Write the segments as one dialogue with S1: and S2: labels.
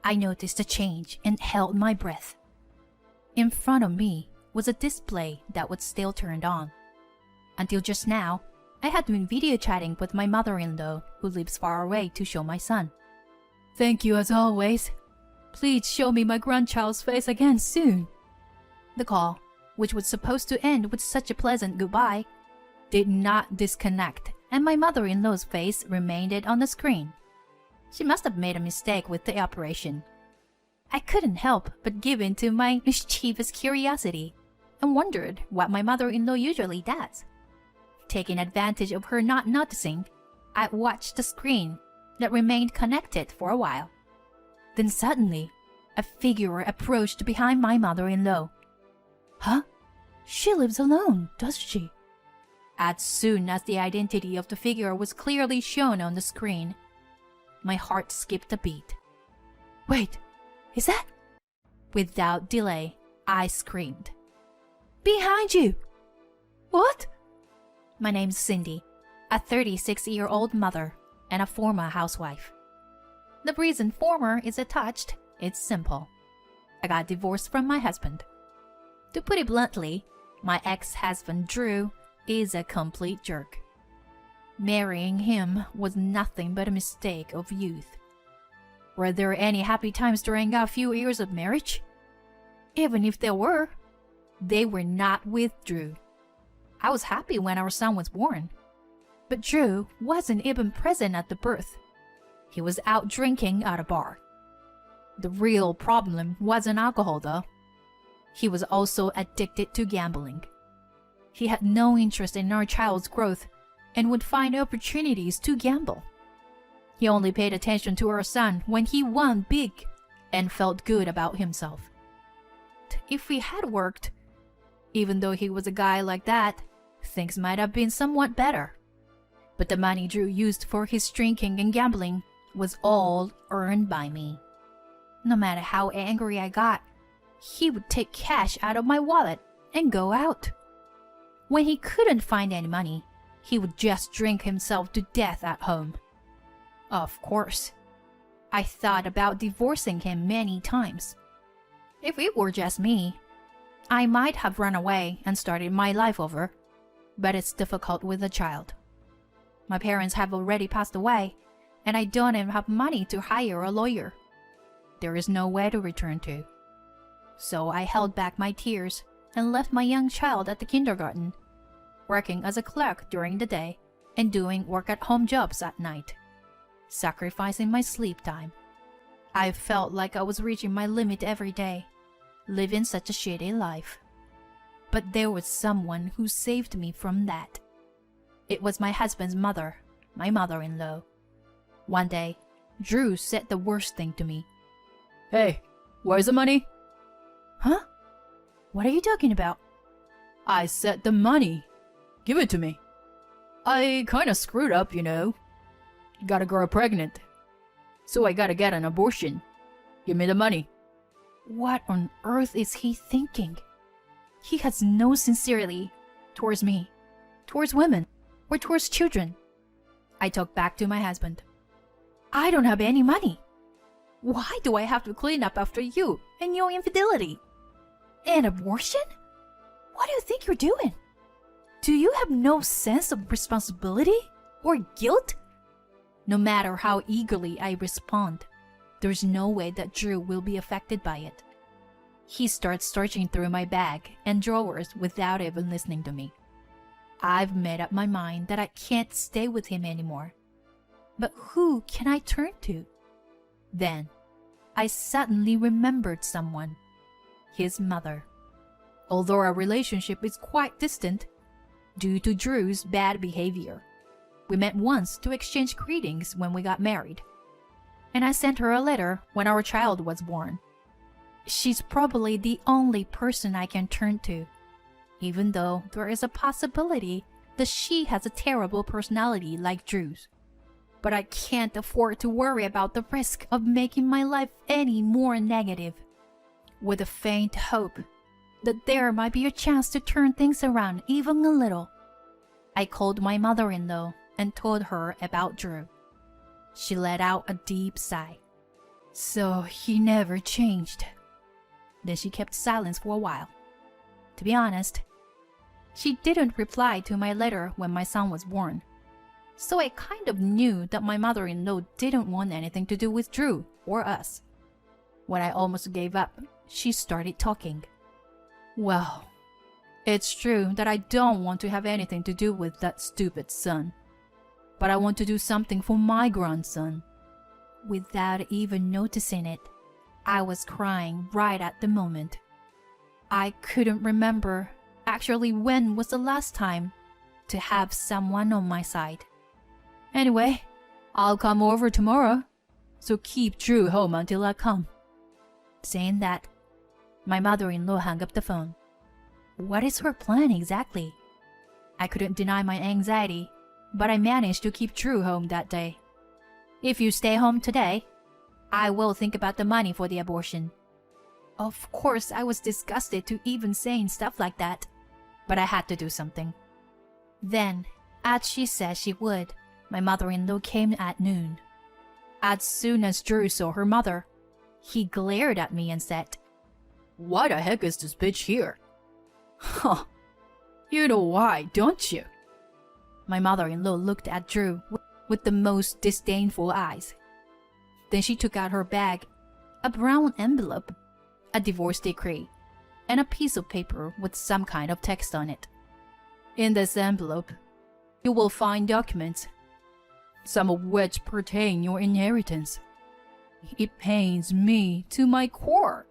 S1: I noticed a change and held my breath. In front of me was a display that was still turned on. Until just now, I had been video chatting with my mother-in-law who lives far away to show my son. "Thank you as always. Please show me my grandchild's face again soon." The call, which was supposed to end with such a pleasant goodbye, did not disconnect, and my mother-in-law's face remained on the screen. She must have made a mistake with the operation. I couldn't help but give in to my mischievous curiosity and wondered what my mother-in-law usually does. Taking advantage of her not noticing, I watched the screen that remained connected for a while. Then suddenly, a figure approached behind my mother-in-law. Huh? She lives alone, does she? As soon as the identity of the figure was clearly shown on the screen, my heart skipped a beat. Wait, is that? Without delay, I screamed. Behind you! What? My name's Cindy, a 36-year-old mother and a former housewife. The reason former is attached, it's simple. I got divorced from my husband. To put it bluntly, my ex-husband Drew is a complete jerk. Marrying him was nothing but a mistake of youth. Were there any happy times during our few years of marriage? Even if there were, they were not with Drew. I was happy when our son was born. But Drew wasn't even present at the birth. He was out drinking at a bar. The real problem wasn't alcohol, though. He was also addicted to gambling. He had no interest in our child's growth and would find opportunities to gamble. He only paid attention to our son when he won big and felt good about himself. If we had worked, even though he was a guy like that, things might have been somewhat better. But the money Drew used for his drinking and gambling was all earned by me. No matter how angry I got, he would take cash out of my wallet and go out. When he couldn't find any money, he would just drink himself to death at home. Of course, I thought about divorcing him many times. If it were just me, I might have run away and started my life over, but it's difficult with a child. My parents have already passed away, and I don't even have money to hire a lawyer. There is nowhere to return to. So I held back my tears and left my young child at the kindergarten, working as a clerk during the day and doing work-at-home jobs at night, sacrificing my sleep time. I felt like I was reaching my limit every day, living such a shitty life. But there was someone who saved me from that. It was my husband's mother, my mother-in-law. One day, Drew said the worst thing to me. "Hey, where's the money?" Huh? What are you talking about? I said the money. Give it to me. I kinda screwed up, you know. Got a girl pregnant. So I gotta get an abortion. Give me the money. What on earth is he thinking? He has no sincerity towards me, towards women, or towards children. I talked back to my husband. I don't have any money. Why do I have to clean up after you and your infidelity? An abortion? What do you think you're doing? Do you have no sense of responsibility or guilt? No matter how eagerly I respond, there's no way that Drew will be affected by it. He starts searching through my bag and drawers without even listening to me. I've made up my mind that I can't stay with him anymore. But who can I turn to? Then, I suddenly remembered someone. His mother. Although our relationship is quite distant, due to Drew's bad behavior, we met once to exchange greetings when we got married. And I sent her a letter when our child was born. She's probably the only person I can turn to, even though there is a possibility that she has a terrible personality like Drew's. But I can't afford to worry about the risk of making my life any more negative. With a faint hope that there might be a chance to turn things around even a little, I called my mother-in-law and told her about Drew. She let out a deep sigh. So he never changed. Then she kept silence for a while. To be honest, she didn't reply to my letter when my son was born. So I kind of knew that my mother-in-law didn't want anything to do with Drew or us. When I almost gave up, she started talking. Well, it's true that I don't want to have anything to do with that stupid son. But I want to do something for my grandson. Without even noticing it, I was crying right at the moment. I couldn't remember actually when was the last time to have someone on my side. Anyway, I'll come over tomorrow, so keep Drew home until I come. Saying that, my mother-in-law hung up the phone. What is her plan exactly? I couldn't deny my anxiety, but I managed to keep Drew home that day. If you stay home today, I will think about the money for the abortion. Of course, I was disgusted to even saying stuff like that, but I had to do something. Then, as she said she would, my mother-in-law came at noon. As soon as Drew saw her mother, he glared at me and said, "Why the heck is this bitch here?" Huh. You know why, don't you? My mother-in-law looked at Drew with the most disdainful eyes. Then she took out her bag, a brown envelope, a divorce decree, and a piece of paper with some kind of text on it. In this envelope, you will find documents, some of which pertain your inheritance. It pains me to my core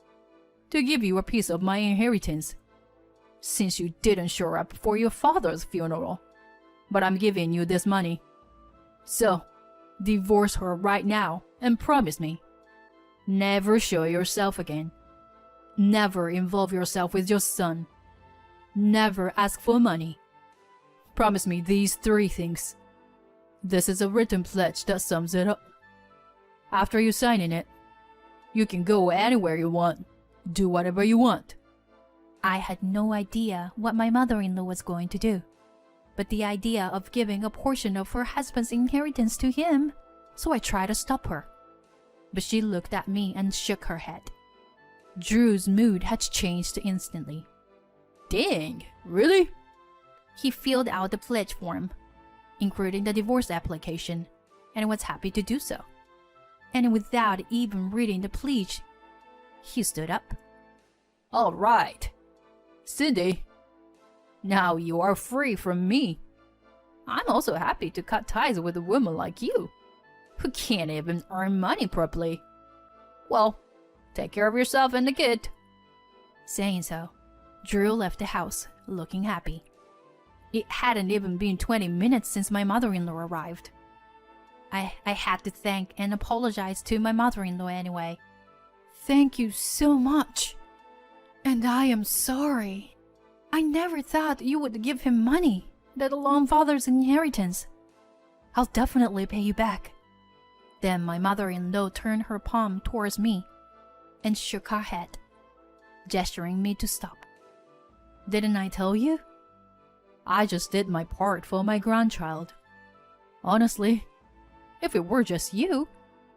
S1: to give you a piece of my inheritance, since you didn't show up for your father's funeral. But I'm giving you this money. So, divorce her right now and promise me. Never show yourself again. Never involve yourself with your son. Never ask for money. Promise me these 3 things. This is a written pledge that sums it up. After you sign it, you can go anywhere you want. Do whatever you want. I had no idea what my mother-in-law was going to do, but the idea of giving a portion of her husband's inheritance to him, so I tried to stop her. But she looked at me and shook her head. Drew's mood had changed instantly. Dang, really? He filled out the pledge form, including the divorce application, and was happy to do so. And without even reading the pledge, he stood up. All right, Cindy, now you are free from me. I'm also happy to cut ties with a woman like you, who can't even earn money properly. Well, take care of yourself and the kid. Saying so, Drew left the house, looking happy. It hadn't even been 20 minutes since my mother-in-law arrived. I had to thank and apologize to my mother-in-law anyway. Thank you so much. And I am sorry. I never thought you would give him money, let alone father's inheritance. I'll definitely pay you back. Then my mother-in-law turned her palm towards me and shook her head, gesturing me to stop. Didn't I tell you? I just did my part for my grandchild. Honestly, if it were just you,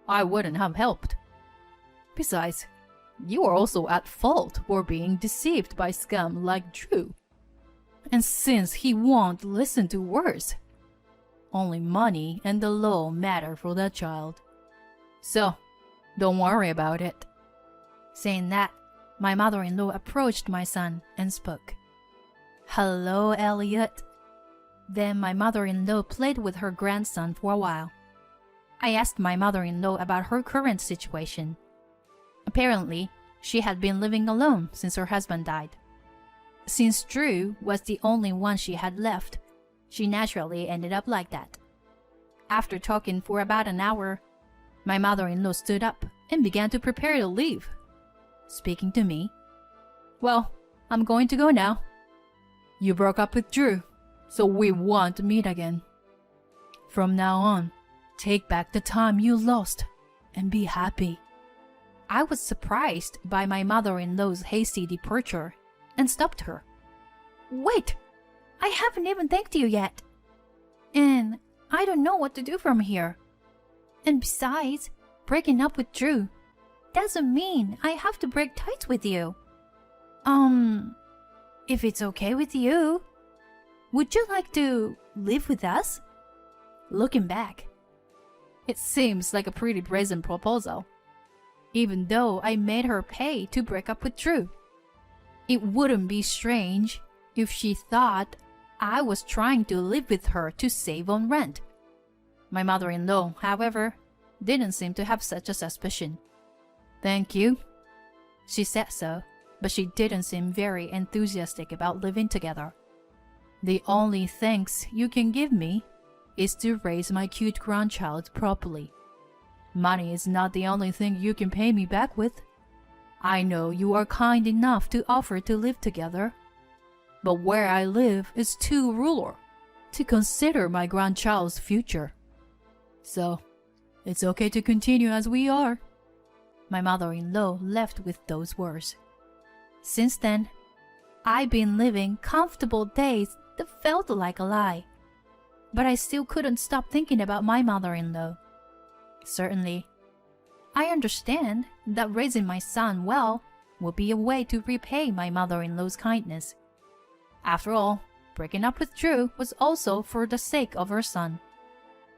S1: I wouldn't have helped. Besides, you are also at fault for being deceived by scum like Drew. And since he won't listen to words, only money and the law matter for that child. So, don't worry about it. Saying that, my mother-in-law approached my son and spoke. Hello, Elliot. Then my mother-in-law played with her grandson for a while. I asked my mother-in-law about her current situation. Apparently, she had been living alone since her husband died. Since Drew was the only one she had left, she naturally ended up like that. After talking for about an hour, my mother-in-law stood up and began to prepare to leave. Speaking to me, "Well, I'm going to go now. You broke up with Drew, so we won't meet again. From now on, take back the time you lost and be happy." I was surprised by my mother-in-law's hasty departure and stopped her. "Wait! I haven't even thanked you yet. And I don't know what to do from here. And besides, breaking up with Drew, doesn't mean I have to break ties with you. If it's okay with you, would you like to live with us? Looking back, it seems like a pretty brazen proposal. Even though I made her pay to break up with Drew, it wouldn't be strange if she thought I was trying to live with her to save on rent. My mother-in-law, however, didn't seem to have such a suspicion. Thank you. She said so, but she didn't seem very enthusiastic about living together. The only thanks you can give me is to raise my cute grandchild properly. Money is not the only thing you can pay me back with. I know you are kind enough to offer to live together, but where I live is too rural to consider my grandchild's future. So, it's okay to continue as we are. My mother-in-law left with those words. Since then, I've been living comfortable days that felt like a lie. But I still couldn't stop thinking about my mother-in-law. Certainly, I understand that raising my son well will be a way to repay my mother-in-law's kindness. After all, breaking up with Drew was also for the sake of her son.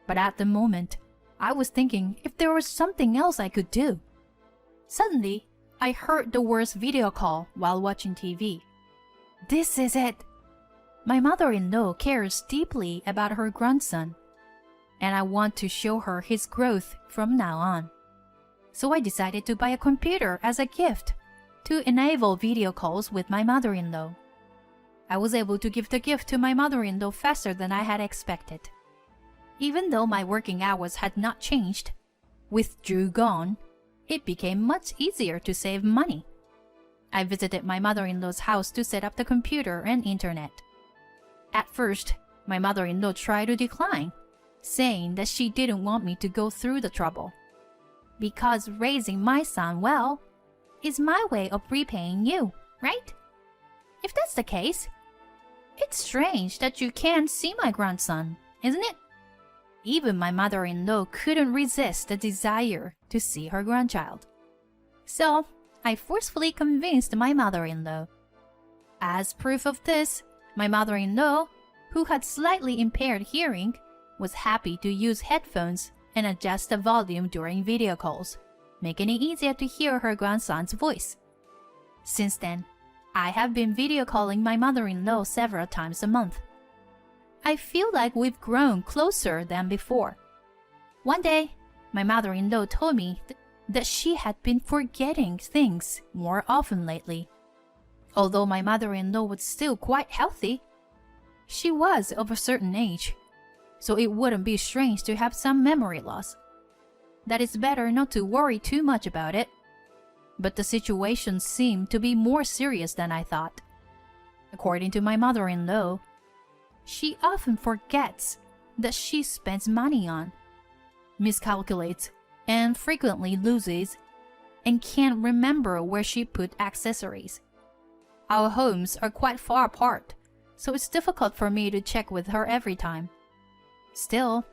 S1: But at the moment, I was thinking if there was something else I could do. Suddenly, I heard the words video call while watching TV. This is it. My mother-in-law cares deeply about her grandson, and I want to show her his growth from now on. So I decided to buy a computer as a gift to enable video calls with my mother-in-law. I was able to give the gift to my mother-in-law faster than I had expected. Even though my working hours had not changed, with Drew gone, it became much easier to save money. I visited my mother-in-law's house to set up the computer and internet. At first, my mother-in-law tried to decline, saying that she didn't want me to go through the trouble. Because raising my son well is my way of repaying you, right? If that's the case, it's strange that you can't see my grandson, isn't it? Even my mother-in-law couldn't resist the desire to see her grandchild. So, I forcefully convinced my mother-in-law. As proof of this, my mother-in-law, who had slightly impaired hearing, was happy to use headphones and adjust the volume during video calls, making it easier to hear her grandson's voice. Since then, I have been video calling my mother-in-law several times a month. I feel like we've grown closer than before. One day, my mother-in-law told me that she had been forgetting things more often lately. Although my mother-in-law was still quite healthy, she was of a certain age, so it wouldn't be strange to have some memory loss. That it's better not to worry too much about it. But the situation seemed to be more serious than I thought. According to my mother-in-law, she often forgets that she spends money on, miscalculates, and frequently loses, and can't remember where she put accessories. Our homes are quite far apart, so it's difficult for me to check with her every time. Still,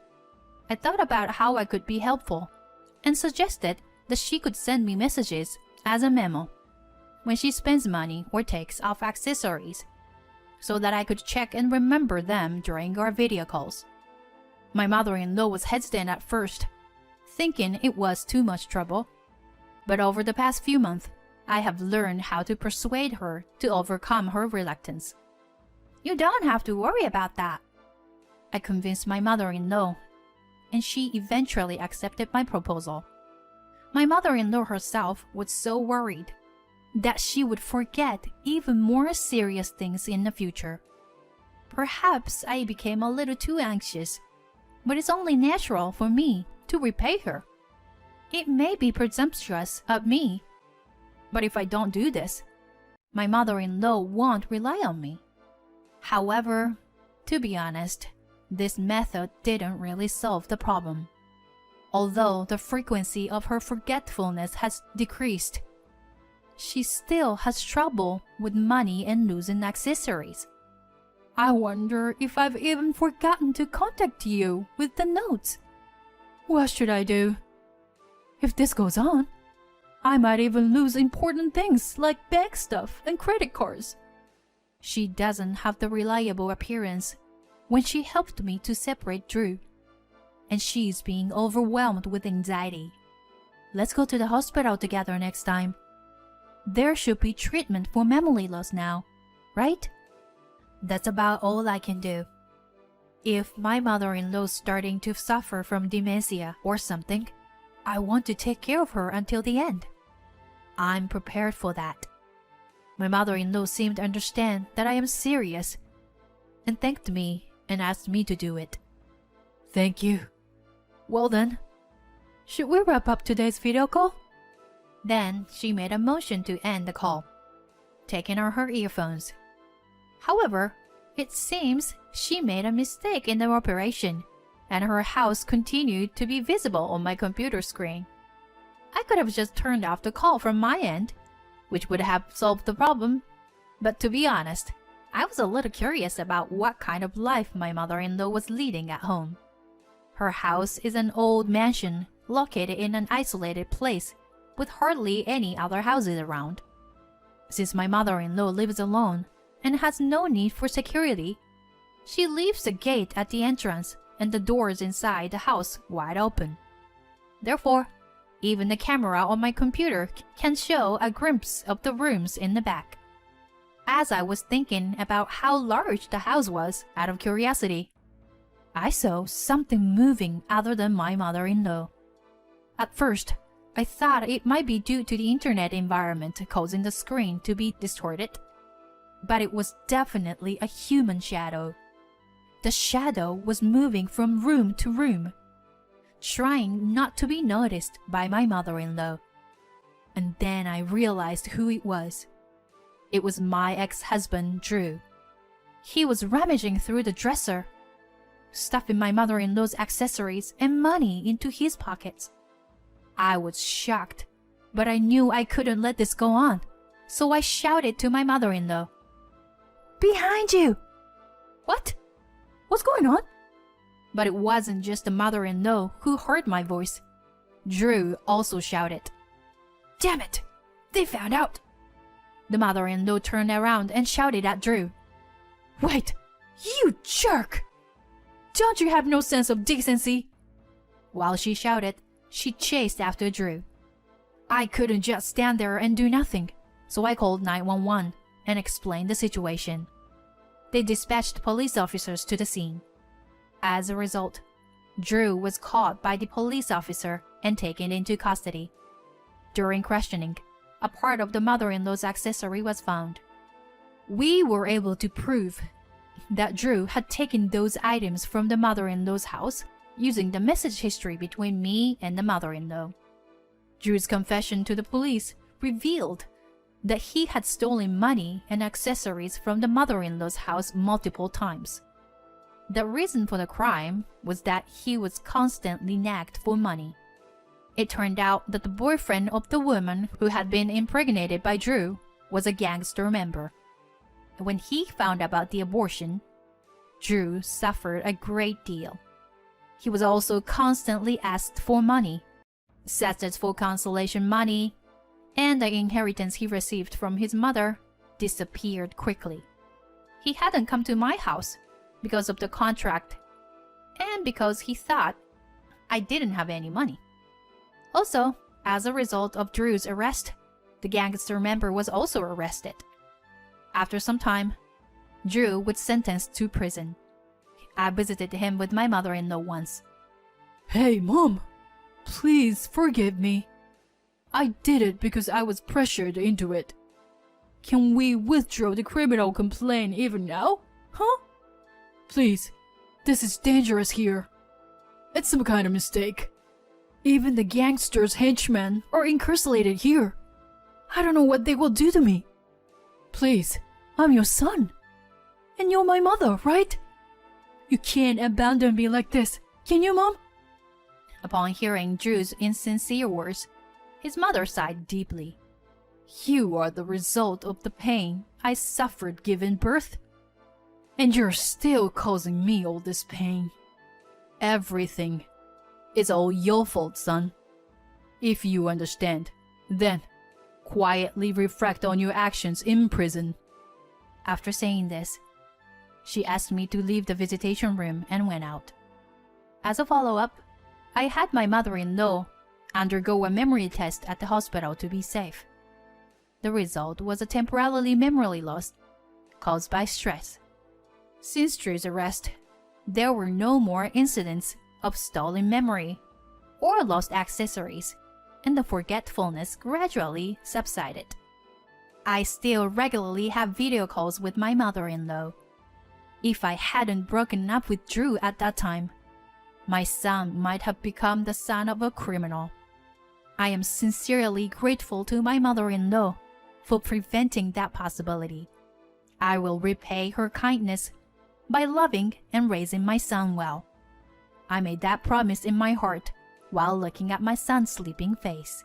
S1: I thought about how I could be helpful, and suggested that she could send me messages as a memo when she spends money or takes off accessories, so that I could check and remember them during our video calls. My mother-in-law was hesitant at first, thinking it was too much trouble, but over the past few months, I have learned how to persuade her to overcome her reluctance. You don't have to worry about that, I convinced my mother-in-law, and she eventually accepted my proposal. My mother-in-law herself was so worried that she would forget even more serious things in the future. Perhaps I became a little too anxious, but it's only natural for me to repay her. It may be presumptuous of me, but if I don't do this, my mother-in-law won't rely on me. However, to be honest, this method didn't really solve the problem. Although the frequency of her forgetfulness has decreased, she still has trouble with money and losing accessories. I wonder if I've even forgotten to contact you with the notes. What should I do? If this goes on, I might even lose important things like bank stuff and credit cards. She doesn't have the reliable appearance when she helped me to separate Drew, and she's being overwhelmed with anxiety. Let's go to the hospital together next time. There should be treatment for memory loss now, right? That's about all I can do. If my mother-in-law's starting to suffer from dementia or something, I want to take care of her until the end. I'm prepared for that. My mother-in-law seemed to understand that I am serious and thanked me and asked me to do it. Thank you. Well then, should we wrap up today's video call? Then she made a motion to end the call, taking out her earphones. However, it seems she made a mistake in the operation, and her house continued to be visible on my computer screen. I could have just turned off the call from my end, which would have solved the problem. But to be honest, I was a little curious about what kind of life my mother-in-law was leading at home. Her house is an old mansion located in an isolated place with hardly any other houses around. Since my mother-in-law lives alone and has no need for security, she leaves the gate at the entrance and the doors inside the house wide open. Therefore, even the camera on my computer can show a glimpse of the rooms in the back. As I was thinking about how large the house was out of curiosity, I saw something moving other than my mother-in-law. At first, I thought it might be due to the internet environment causing the screen to be distorted, but it was definitely a human shadow. The shadow was moving from room to room, trying not to be noticed by my mother-in-law. And then I realized who it was. It was my ex-husband, Drew. He was rummaging through the dresser, stuffing my mother-in-law's accessories and money into his pockets. I was shocked, but I knew I couldn't let this go on, so I shouted to my mother-in-law, "Behind you!" "What? What's going on?" But it wasn't just the mother-in-law who heard my voice. Drew also shouted, "Damn it! They found out!" The mother-in-law turned around and shouted at Drew, "Wait! You jerk! Don't you have no sense of decency?" While she shouted, she chased after Drew. I couldn't just stand there and do nothing, so I called 911 and explained the situation. They dispatched police officers to the scene. As a result, Drew was caught by the police officer and taken into custody. During questioning, a part of the mother-in-law's accessory was found. We were able to prove that Drew had taken those items from the mother-in-law's house using the message history between me and the mother-in-law. Drew's confession to the police revealed that he had stolen money and accessories from the mother-in-law's house multiple times. The reason for the crime was that he was constantly nagged for money. It turned out that the boyfriend of the woman who had been impregnated by Drew was a gangster member. When he found about the abortion, Drew suffered a great deal. He was also constantly asked for money, such as for consolation money, and the inheritance he received from his mother disappeared quickly. He hadn't come to my house because of the contract and because he thought I didn't have any money. Also, as a result of Drew's arrest, the gangster member was also arrested. After some time, Drew was sentenced to prison. I visited him with my mother-in-law once. "Hey, Mom, please forgive me. I did it because I was pressured into it. Can we withdraw the criminal complaint even now? Huh? Please, this is dangerous here. It's some kind of mistake. Even the gangsters' henchmen are incarcerated here. I don't know what they will do to me. Please, I'm your son. And you're my mother, right? You can't abandon me like this, can you, Mom?" Upon hearing Drew's insincere words, his mother sighed deeply. "You are the result of the pain I suffered giving birth. And you're still causing me all this pain. Everything. It's all your fault, son. If you understand, Then, quietly reflect on your actions in prison." After saying this, she asked me to leave the visitation room and went out. As a follow-up, I had my mother-in-law undergo a memory test at the hospital to be safe. The result was a temporarily memory loss caused by stress. Since Drew's arrest, there were no more incidents of stolen memory or lost accessories, and the forgetfulness gradually subsided. I still regularly have video calls with my mother-in-law. If I hadn't broken up with Drew at that time, my son might have become the son of a criminal. I am sincerely grateful to my mother-in-law for preventing that possibility. I will repay her kindness by loving and raising my son well. I made that promise in my heart while looking at my son's sleeping face.